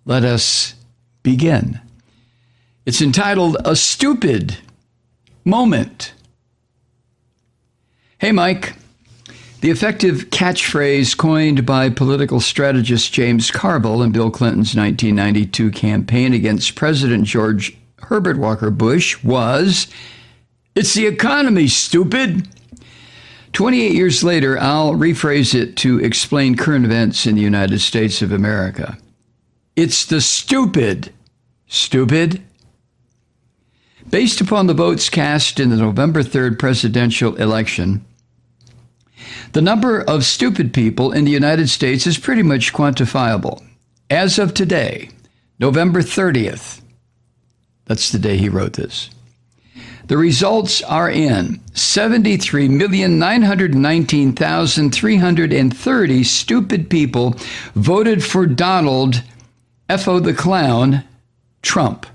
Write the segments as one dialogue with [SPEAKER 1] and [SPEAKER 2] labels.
[SPEAKER 1] Let us begin. It's entitled A Stupid Moment. Hey, Mike. The effective catchphrase coined by political strategist James Carville in Bill Clinton's 1992 campaign against President George Herbert Walker Bush was, "It's the economy, stupid." 28 years later, I'll rephrase it to explain current events in the United States of America. It's the stupid. Stupid. Based upon the votes cast in the November 3rd presidential election, the number of stupid people in the United States is pretty much quantifiable. As of today, November 30th, that's the day he wrote this, the results are in. 73,919,330 stupid people voted for Donald F.O. the Clown Trump.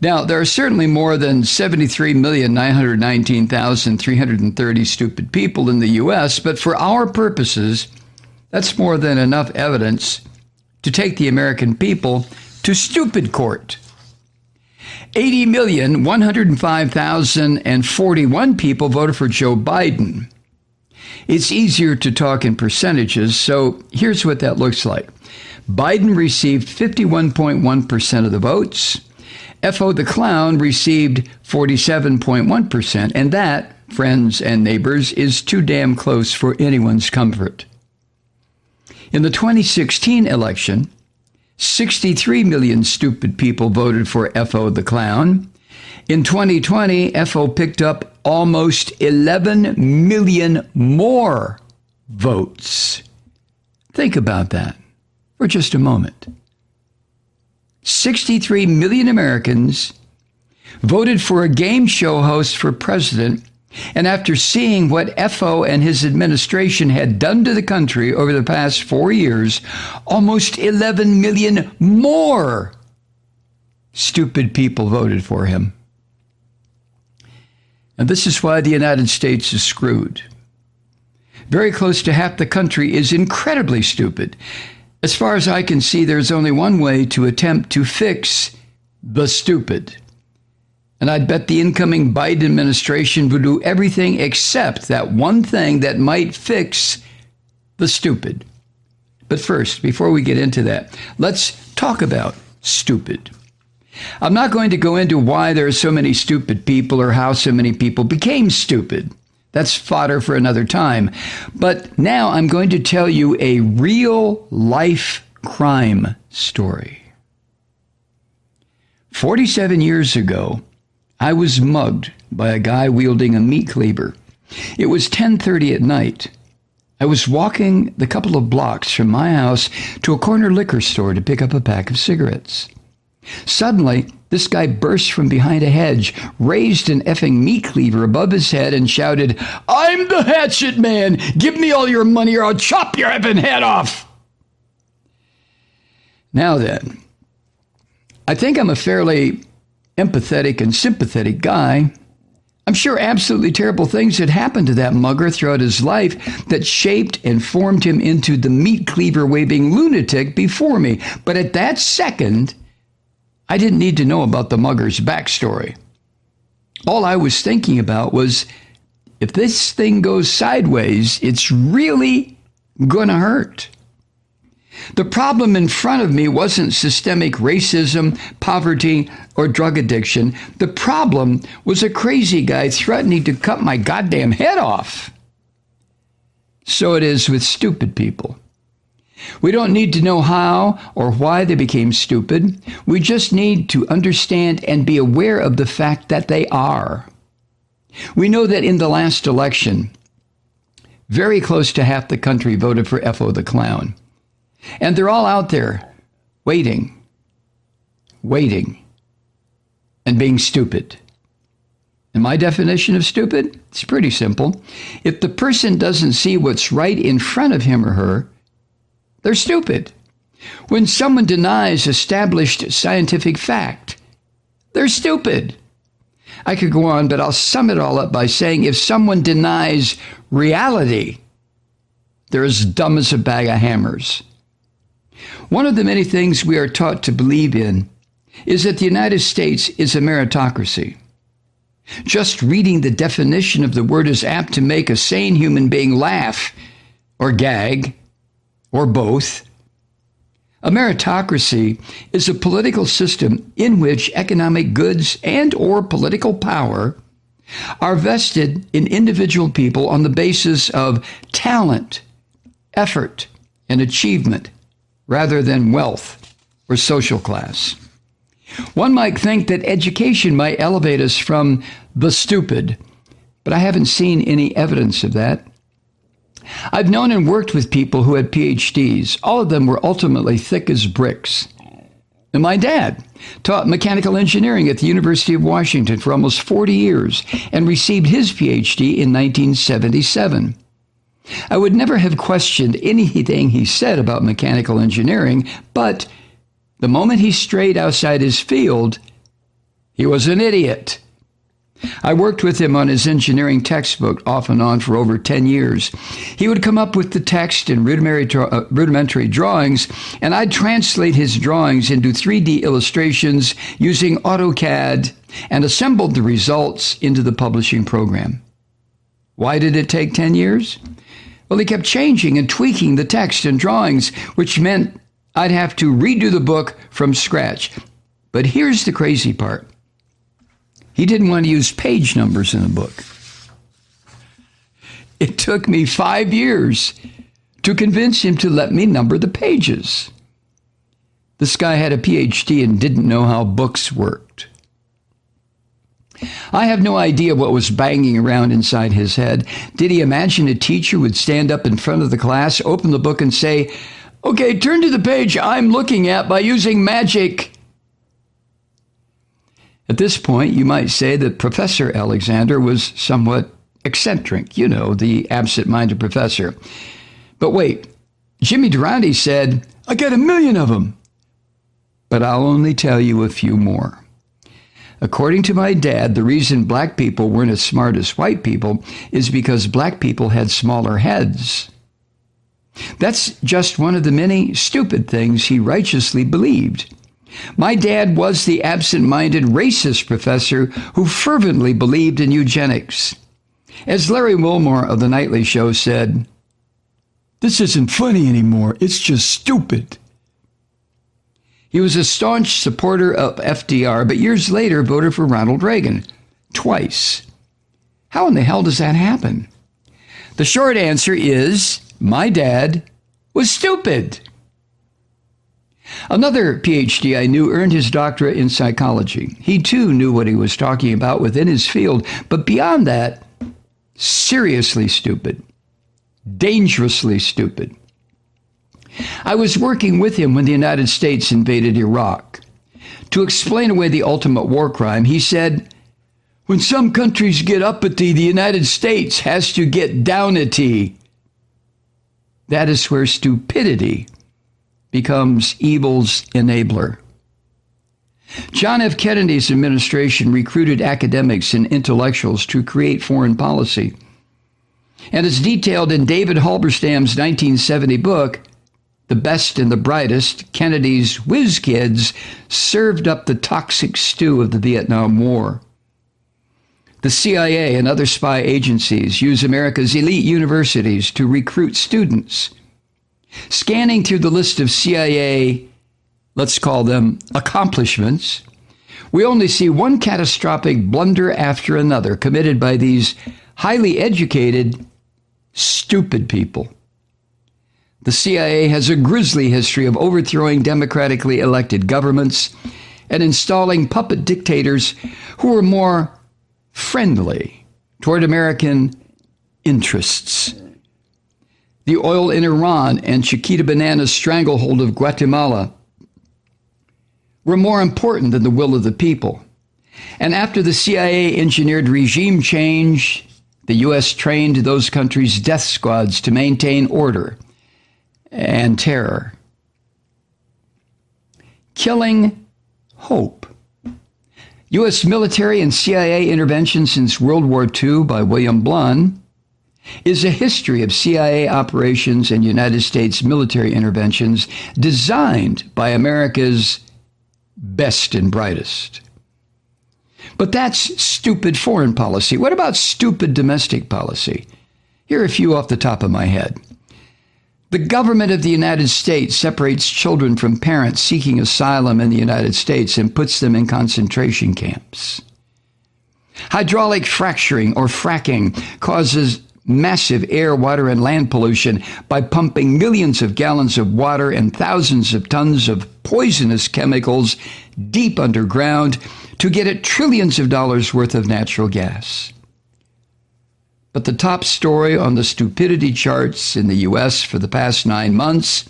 [SPEAKER 1] Now, there are certainly more than 73,919,330 stupid people in the U.S., but for our purposes, that's more than enough evidence to take the American people to stupid court. 80,105,041 people voted for Joe Biden. It's easier to talk in percentages, so here's what that looks like. Biden received 51.1% of the votes. F.O. the Clown received 47.1%, and that, friends and neighbors, is too damn close for anyone's comfort. In the 2016 election, 63 million stupid people voted for F.O. the Clown. In 2020, F.O. picked up almost 11 million more votes. Think about that for just a moment. 63 million Americans voted for a game show host for president, and after seeing what F.O. and his administration had done to the country over the past 4 years, almost 11 million more stupid people voted for him. And this is why the United States is screwed. Very close to half the country is incredibly stupid. As far as I can see, there's only one way to attempt to fix the stupid. And I'd bet the incoming Biden administration would do everything except that one thing that might fix the stupid. But first, before we get into that, let's talk about stupid. I'm not going to go into why there are so many stupid people or how so many people became stupid. That's fodder for another time. But now I'm going to tell you a real life crime story. 47 years ago, I was mugged by a guy wielding a meat cleaver. It was 10:30 at night. I was walking the couple of blocks from my house to a corner liquor store to pick up a pack of cigarettes. Suddenly, this guy burst from behind a hedge, raised an effing meat cleaver above his head, and shouted, "I'm the hatchet man! Give me all your money or I'll chop your effing head off!" Now then, I think I'm a fairly empathetic and sympathetic guy. I'm sure absolutely terrible things had happened to that mugger throughout his life that shaped and formed him into the meat cleaver waving lunatic before me. But at that second, I didn't need to know about the mugger's backstory. All I was thinking about was, if this thing goes sideways, it's really going to hurt. The problem in front of me wasn't systemic racism, poverty, or drug addiction. The problem was a crazy guy threatening to cut my goddamn head off. So it is with stupid people. We don't need to know how or why they became stupid. We just need to understand and be aware of the fact that they are. We know that in the last election, very close to half the country voted for F.O. the Clown. And they're all out there waiting, and being stupid. And my definition of stupid, it's pretty simple. If the person doesn't see what's right in front of him or her, they're stupid. When someone denies established scientific fact, they're stupid. I could go on, but I'll sum it all up by saying if someone denies reality, they're as dumb as a bag of hammers. One of the many things we are taught to believe in is that the United States is a meritocracy. Just reading the definition of the word is apt to make a sane human being laugh or gag or both. A meritocracy is a political system in which economic goods and or political power are vested in individual people on the basis of talent, effort, and achievement rather than wealth or social class. One might think that education might elevate us from the stupid, but I haven't seen any evidence of that. I've known and worked with people who had PhDs. All of them were ultimately thick as bricks. And my dad taught mechanical engineering at the University of Washington for almost 40 years and received his PhD in 1977. I would never have questioned anything he said about mechanical engineering, but the moment he strayed outside his field, he was an idiot. I worked with him on his engineering textbook off and on for over 10 years. He would come up with the text and rudimentary drawings, and I'd translate his drawings into 3D illustrations using AutoCAD and assembled the results into the publishing program. Why did it take 10 years? Well, he kept changing and tweaking the text and drawings, which meant I'd have to redo the book from scratch. But here's the crazy part. He didn't want to use page numbers in the book. It took me 5 years to convince him to let me number the pages. This guy had a PhD and didn't know how books worked. I have no idea what was banging around inside his head. Did he imagine a teacher would stand up in front of the class, open the book, and say, "Okay, turn to the page I'm looking at by using magic"? At this point, you might say that Professor Alexander was somewhat eccentric, the absent-minded professor. But wait, Jimmy Durante said, "I got 1,000,000 of them." But I'll only tell you a few more. According to my dad, the reason black people weren't as smart as white people is because black people had smaller heads. That's just one of the many stupid things he righteously believed. My dad was the absent-minded racist professor who fervently believed in eugenics. As Larry Wilmore of The Nightly Show said, "This isn't funny anymore, it's just stupid." He was a staunch supporter of FDR, but years later voted for Ronald Reagan, twice. How in the hell does that happen? The short answer is, my dad was stupid. Another PhD I knew earned his doctorate in psychology. He too knew what he was talking about within his field, but beyond that, seriously stupid, dangerously stupid. I was working with him when the United States invaded Iraq. To explain away the ultimate war crime, he said, "When some countries get uppity, the United States has to get downity." That is where stupidity becomes evil's enabler. John F. Kennedy's administration recruited academics and intellectuals to create foreign policy. And as detailed in David Halberstam's 1970 book, The Best and the Brightest, Kennedy's whiz kids served up the toxic stew of the Vietnam War. The CIA and other spy agencies use America's elite universities to recruit students. Scanning through the list of CIA, let's call them accomplishments, we only see one catastrophic blunder after another committed by these highly educated, stupid people. The CIA has a grisly history of overthrowing democratically elected governments and installing puppet dictators who are more friendly toward American interests. The oil in Iran and Chiquita Banana's stranglehold of Guatemala were more important than the will of the people. And after the CIA engineered regime change, the U.S. trained those countries' death squads to maintain order and terror. Killing hope. U.S. military and CIA intervention since World War II by William Blum is a history of CIA operations and United States military interventions designed by America's best and brightest. But that's stupid foreign policy. What about stupid domestic policy? Here are a few off the top of my head. The government of the United States separates children from parents seeking asylum in the United States and puts them in concentration camps. Hydraulic fracturing or fracking causes massive air, water, and land pollution by pumping millions of gallons of water and thousands of tons of poisonous chemicals deep underground to get at trillions of dollars worth of natural gas. But the top story on the stupidity charts in the U.S. for the past 9 months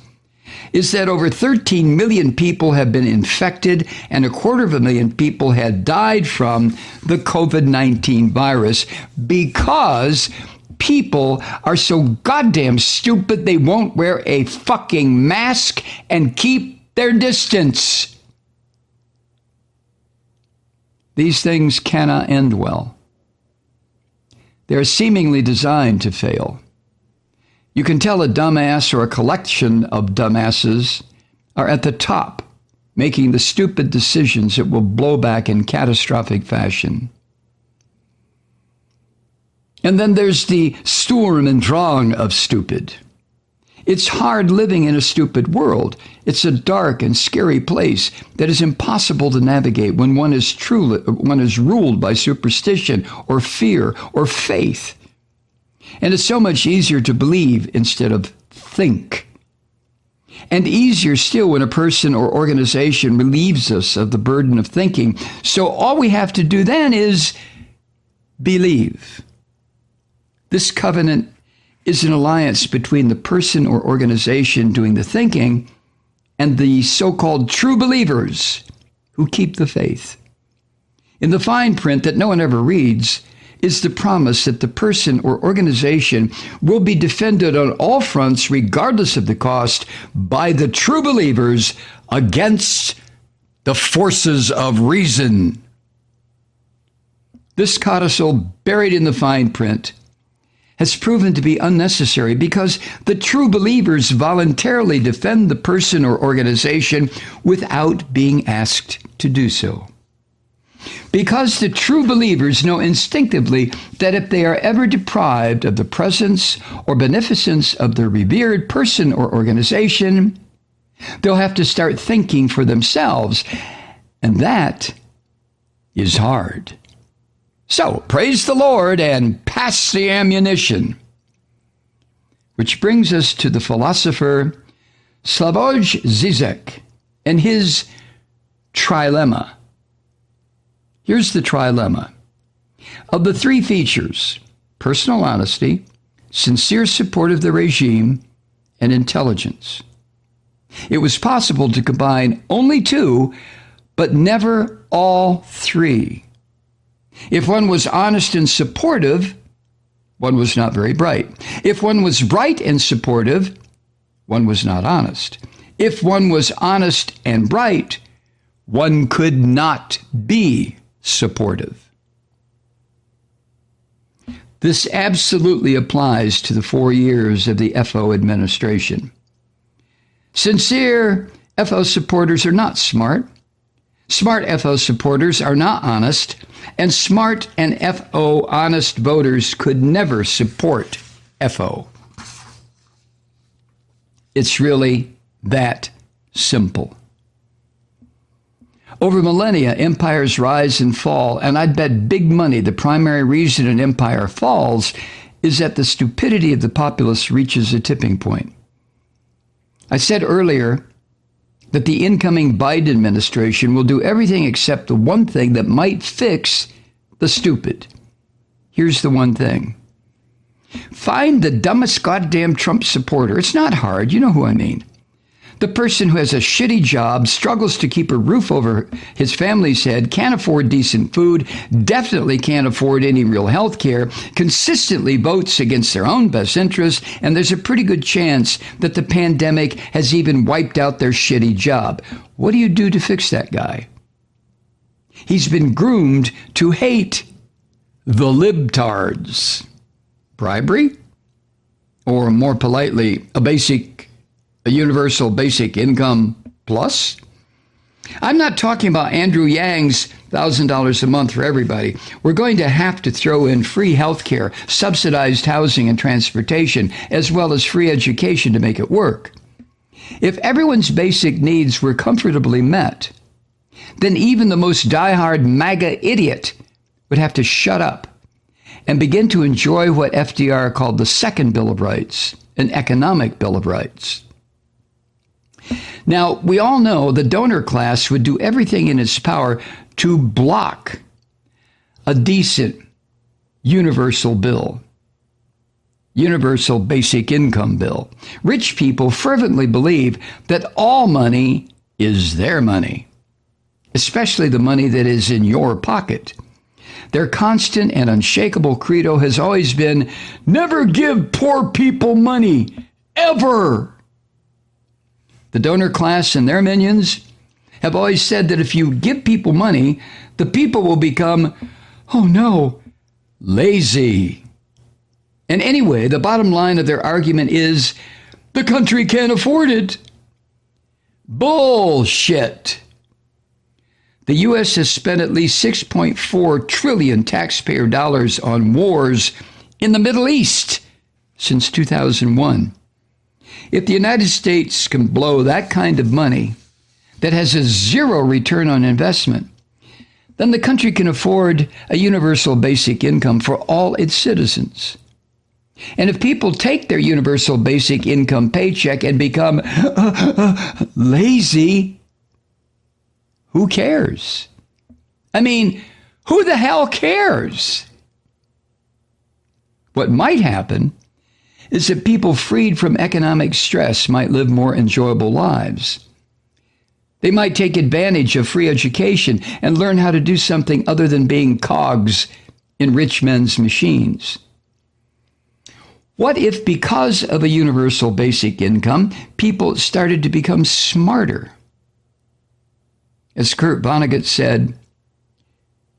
[SPEAKER 1] is that over 13 million people have been infected and 250,000 people had died from the COVID-19 virus because people are so goddamn stupid they won't wear a fucking mask and keep their distance. These things cannot end well. They're seemingly designed to fail. You can tell a dumbass or a collection of dumbasses are at the top, making the stupid decisions that will blow back in catastrophic fashion. And then there's the Sturm und Drang of stupid. It's hard living in a stupid world. It's a dark and scary place that is impossible to navigate when one is ruled by superstition or fear or faith. And it's so much easier to believe instead of think. And easier still when a person or organization relieves us of the burden of thinking. So all we have to do then is believe. This covenant is an alliance between the person or organization doing the thinking and the so-called true believers who keep the faith. In the fine print that no one ever reads is the promise that the person or organization will be defended on all fronts, regardless of the cost, by the true believers against the forces of reason. This codicil, buried in the fine print, has proven to be unnecessary because the true believers voluntarily defend the person or organization without being asked to do so. Because the true believers know instinctively that if they are ever deprived of the presence or beneficence of the revered person or organization, they'll have to start thinking for themselves, and that is hard. So, praise the Lord and pass the ammunition. Which brings us to the philosopher Slavoj Zizek and his trilemma. Here's the trilemma. Of the 3 features, personal honesty, sincere support of the regime, and intelligence, it was possible to combine only 2, but never all 3. If one was honest and supportive, one was not very bright. If one was bright and supportive, one was not honest. If one was honest and bright, one could not be supportive. This absolutely applies to the 4 years of the FO administration. Sincere FO supporters are not smart. Smart FO supporters are not honest, and smart and FO honest voters could never support FO. It's really that simple. Over millennia, empires rise and fall, and I'd bet big money the primary reason an empire falls is that the stupidity of the populace reaches a tipping point. I said earlier that the incoming Biden administration will do everything except the one thing that might fix the stupid. Here's the one thing. Find the dumbest goddamn Trump supporter. It's not hard. You know who I mean. The person who has a shitty job, struggles to keep a roof over his family's head, can't afford decent food, definitely can't afford any real health care, consistently votes against their own best interests, and there's a pretty good chance that the pandemic has even wiped out their shitty job. What do you do to fix that guy? He's been groomed to hate the libtards. Bribery? or more politely, a universal basic income plus. I'm not talking about Andrew Yang's $1,000 a month for everybody. We're going to have to throw in free health care, subsidized housing and transportation, as well as free education to make it work. If everyone's basic needs were comfortably met, then even the most diehard MAGA idiot would have to shut up and begin to enjoy what FDR called the Second Bill of Rights, an economic Bill of Rights. Now, we all know the donor class would do everything in its power to block a decent universal bill, universal basic income bill. Rich people fervently believe that all money is their money, especially the money that is in your pocket. Their constant and unshakable credo has always been, never give poor people money, ever. The donor class and their minions have always said that if you give people money, the people will become, oh no, lazy. And anyway, the bottom line of their argument is, the country can't afford it. Bullshit. The U.S. has spent at least $6.4 trillion taxpayer dollars on wars in the Middle East since 2001. If the United States can blow that kind of money that has a zero return on investment, then the country can afford a universal basic income for all its citizens. And if people take their universal basic income paycheck and become lazy, who cares? I mean, who the hell cares? What might happen is that people freed from economic stress might live more enjoyable lives. They might take advantage of free education and learn how to do something other than being cogs in rich men's machines. What if, because of a universal basic income, people started to become smarter? As Kurt Vonnegut said,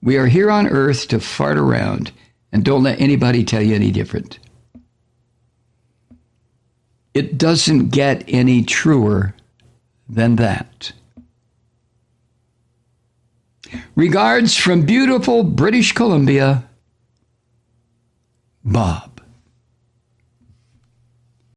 [SPEAKER 1] we are here on earth to fart around, and don't let anybody tell you any different. It doesn't get any truer than that. Regards from beautiful British Columbia, Bob.